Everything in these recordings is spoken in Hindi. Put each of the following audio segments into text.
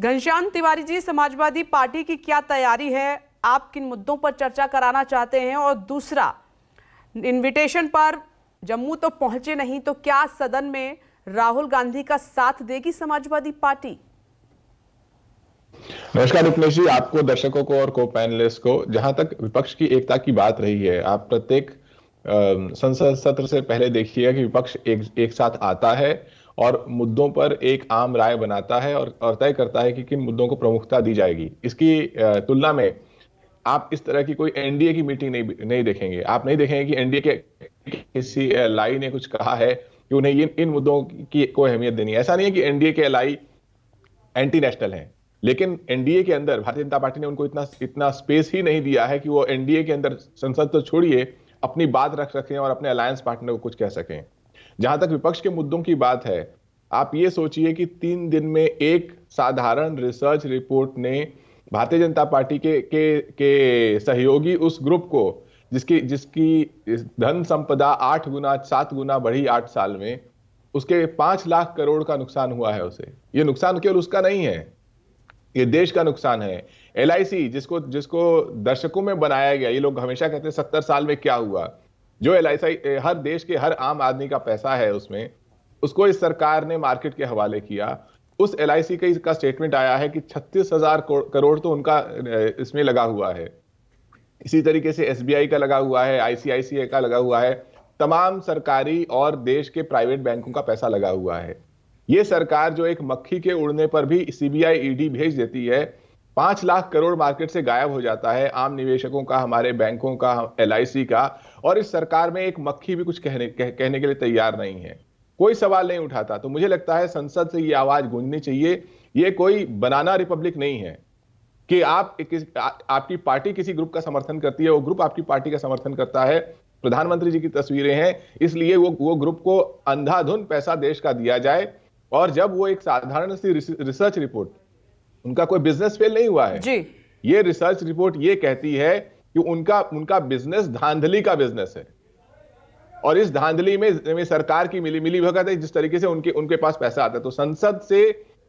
घनश्याम तिवारी जी, समाजवादी पार्टी की क्या तैयारी है? आप किन मुद्दों पर चर्चा कराना चाहते हैं? और दूसरा, इनविटेशन पर जम्मू तो पहुंचे नहीं, तो क्या सदन में राहुल गांधी का साथ देगी समाजवादी पार्टी? नमस्कार रुपनेश जी, आपको, दर्शकों को और को पैनलिस्ट को। जहां तक विपक्ष की एकता की बात रही है, आप प्रत्येक संसद सत्र से पहले देखिएगा कि विपक्ष एक साथ आता है और मुद्दों पर एक आम राय बनाता है और तय करता है कि किन मुद्दों को प्रमुखता दी जाएगी। इसकी तुलना में आप इस तरह की कोई एनडीए की मीटिंग नहीं देखेंगे। आप नहीं देखेंगे कि एनडीए के किसी एलआई ने कुछ कहा है कि उन्हें इन मुद्दों की कोई अहमियत देनी है। ऐसा नहीं है कि एनडीए के एलआई एंटी नेशनल हैं, लेकिन एनडीए के अंदर भारतीय जनता पार्टी ने उनको इतना स्पेस ही नहीं दिया है कि वो एनडीए के अंदर, संसद तो छोड़िए, अपनी बात रख सकें और अपने अलायंस पार्टनर को कुछ कह सकें। जहां तक विपक्ष के मुद्दों की बात है, आप ये सोचिए कि 3 दिन में एक साधारण रिसर्च रिपोर्ट ने भारतीय जनता पार्टी के सहयोगी उस ग्रुप को, जिसकी जिसकी धन संपदा 8 गुना 7 गुना बढ़ी 8 साल में, उसके 5 लाख करोड़ का नुकसान हुआ है उसे। ये नुकसान केवल उसका नहीं है, ये देश का नुकसान है। एलआईसी, जिसको जिसको दशकों में बनाया गया, ये लोग हमेशा कहते हैं 70 साल में क्या हुआ, जो एलआईसी हर देश के हर आम आदमी का पैसा है उसमें, उसको इस सरकार ने मार्केट के हवाले किया। उस एलआईसी का स्टेटमेंट आया है कि 36,000 करोड़ तो उनका इसमें लगा हुआ है। इसी तरीके से एसबीआई का लगा हुआ है, आईसीआईसीआई का लगा हुआ है, तमाम सरकारी और देश के प्राइवेट बैंकों का पैसा लगा हुआ है। ये सरकार जो एक मक्खी के उड़ने पर भी सीबीआई ईडी भेज देती है, 5 लाख करोड़ मार्केट से गायब हो जाता है, आम निवेशकों का, हमारे बैंकों का, एलआईसी का, और इस सरकार में एक मक्खी भी कुछ कहने के लिए तैयार नहीं है, कोई सवाल नहीं उठाता। तो मुझे लगता है संसद से ये आवाज गूंजनी चाहिए। ये कोई बनाना रिपब्लिक नहीं है कि आपकी पार्टी किसी ग्रुप का समर्थन करती है, वो ग्रुप आपकी पार्टी का समर्थन करता है। प्रधानमंत्री जी की तस्वीरें हैं, इसलिए वो ग्रुप को अंधाधुंध पैसा देश का दिया जाए, और जब वो एक साधारण सी रिसर्च रिपोर्ट, उनका कोई बिजनेस फेल नहीं हुआ है जी। ये रिसर्च रिपोर्ट ये कहती है कि उनका बिजनेस धांधली का बिजनेस है, और इस धांधली में सरकार की मिली भगत है, जिस तरीके से उनके पास पैसा आता है। तो संसद से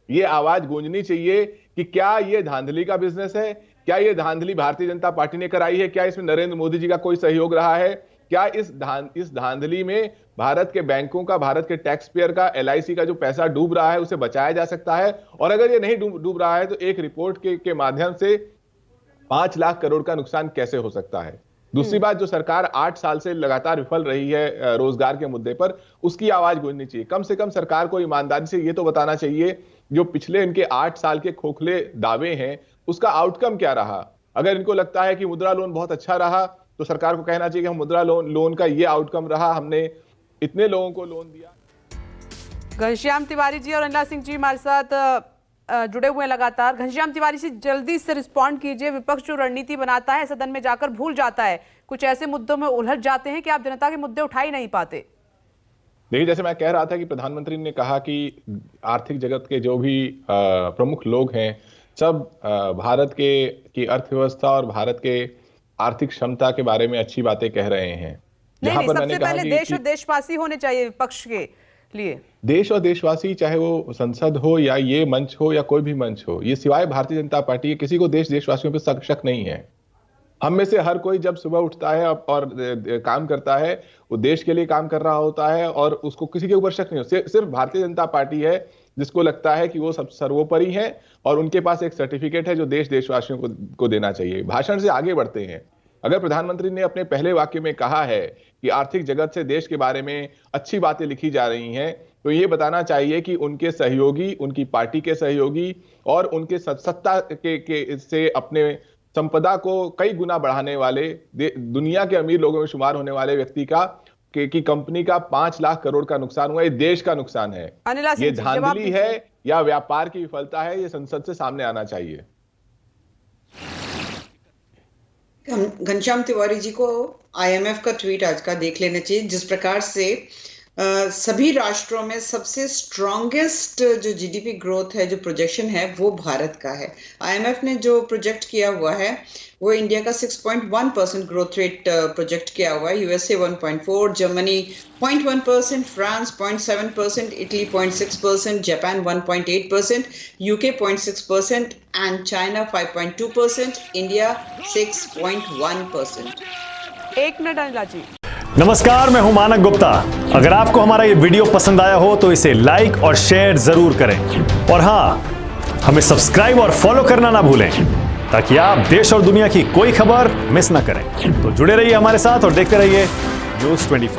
ये आवाज गूंजनी चाहिए कि क्या ये धांधली का बिजनेस है, क्या ये धांधली भारतीय जनता पार्टी ने कराई है, क्या इसमें नरेंद्र मोदी जी का कोई सहयोग रहा है, क्या इस धांधली में भारत के बैंकों का, भारत के टैक्स पेयर का, एलआईसी का जो पैसा डूब रहा है उसे बचाया जा सकता है। और अगर ये नहीं डूब रहा है तो एक रिपोर्ट के माध्यम से 5 लाख करोड़ का नुकसान कैसे हो सकता है। दूसरी बात, जो सरकार 8 साल से लगातार विफल रही है रोजगार के मुद्दे पर, उसकी आवाज गूंजनी चाहिए। कम से कम सरकार को ईमानदारी से ये तो बताना चाहिए, जो पिछले इनके 8 साल के खोखले दावे हैं उसका आउटकम क्या रहा। अगर इनको लगता है कि मुद्रा लोन बहुत अच्छा रहा, तो सरकार को कहना चाहिए कि हम मुद्रा लोन का ये आउटकम रहा, हमने इतने लोगों को लोन दिया। घनश्याम तिवारी जी और अनिला सिंह जी हमारे साथ जुड़े हुए हैं लगातार। घनश्याम तिवारी जी, जल्दी से रिस्पॉन्ड कीजिए। विपक्ष जो रणनीति बनाता है, सदन में जाकर भूल जाता है, कुछ ऐसे मुद्दों में उलझ जाते हैं कि आप जनता के मुद्दे उठा ही नहीं पाते। देखिए, जैसे मैं कह रहा था कि प्रधानमंत्री ने कहा कि आर्थिक जगत के जो भी प्रमुख लोग हैं, सब भारत की अर्थव्यवस्था और भारत के आर्थिक क्षमता के बारे में अच्छी बातें कह रहे हैं। नहीं, सबसे पहले देश और देशवासी होने चाहिए विपक्ष के लिए। देश और देशवासी, चाहे वो संसद हो या ये मंच हो या कोई भी मंच हो, ये सिवाय भारतीय जनता पार्टी के किसी को देशवासियों पर शक नहीं है। हम में से हर कोई जब सुबह उठता है और काम करता है, वो देश के लिए काम कर रहा होता है, और उसको किसी के ऊपर शक नहीं हो। सिर्फ भारतीय जनता पार्टी है जिसको लगता है कि वो सब सर्वोपरि है, और उनके पास एक सर्टिफिकेट है जो देशवासियों को देना चाहिए। भाषण से आगे बढ़ते हैं। अगर प्रधानमंत्री ने अपने पहले वाक्य में कहा है कि आर्थिक जगत से, देश के बारे में अच्छी बातें लिखी जा रही हैं, तो ये बताना चाहिए कि उनके सहयोगी, उनकी पार्टी के सहयोगी और उनके सत्ता के से अपने संपदा को कई गुना बढ़ाने वाले, दुनिया के अमीर लोगों में शुमार होने वाले व्यक्ति की कंपनी का 5 लाख करोड़ का नुकसान हुआ। ये देश का नुकसान है। ये धांधली है या व्यापार की विफलता है, ये संसद से सामने आना चाहिए। घनश्याम तिवारी जी को आईएमएफ का ट्वीट आज का देख लेना चाहिए, जिस प्रकार से सभी राष्ट्रों में सबसे स्ट्रॉन्गेस्ट जो जीडीपी ग्रोथ है, जो प्रोजेक्शन है, वो भारत का है। आईएमएफ ने जो प्रोजेक्ट किया हुआ है वो इंडिया का 6.1% ग्रोथ रेट प्रोजेक्ट किया हुआ है। USA 1.4, Germany 0.1%, France 0.7%, Italy 0.6%, Japan 1.8%, UK 0.6% and China 5.2%, India 6.1%। एक मिनट अनिला जी। नमस्कार, मैं हूं मानक गुप्ता। अगर आपको हमारा ये वीडियो पसंद आया हो तो इसे लाइक और शेयर जरूर करें, और हां, हमें सब्सक्राइब और फॉलो करना ना भूलें ताकि आप देश और दुनिया की कोई खबर मिस ना करें। तो जुड़े रहिए हमारे साथ और देखते रहिए न्यूज़ 24।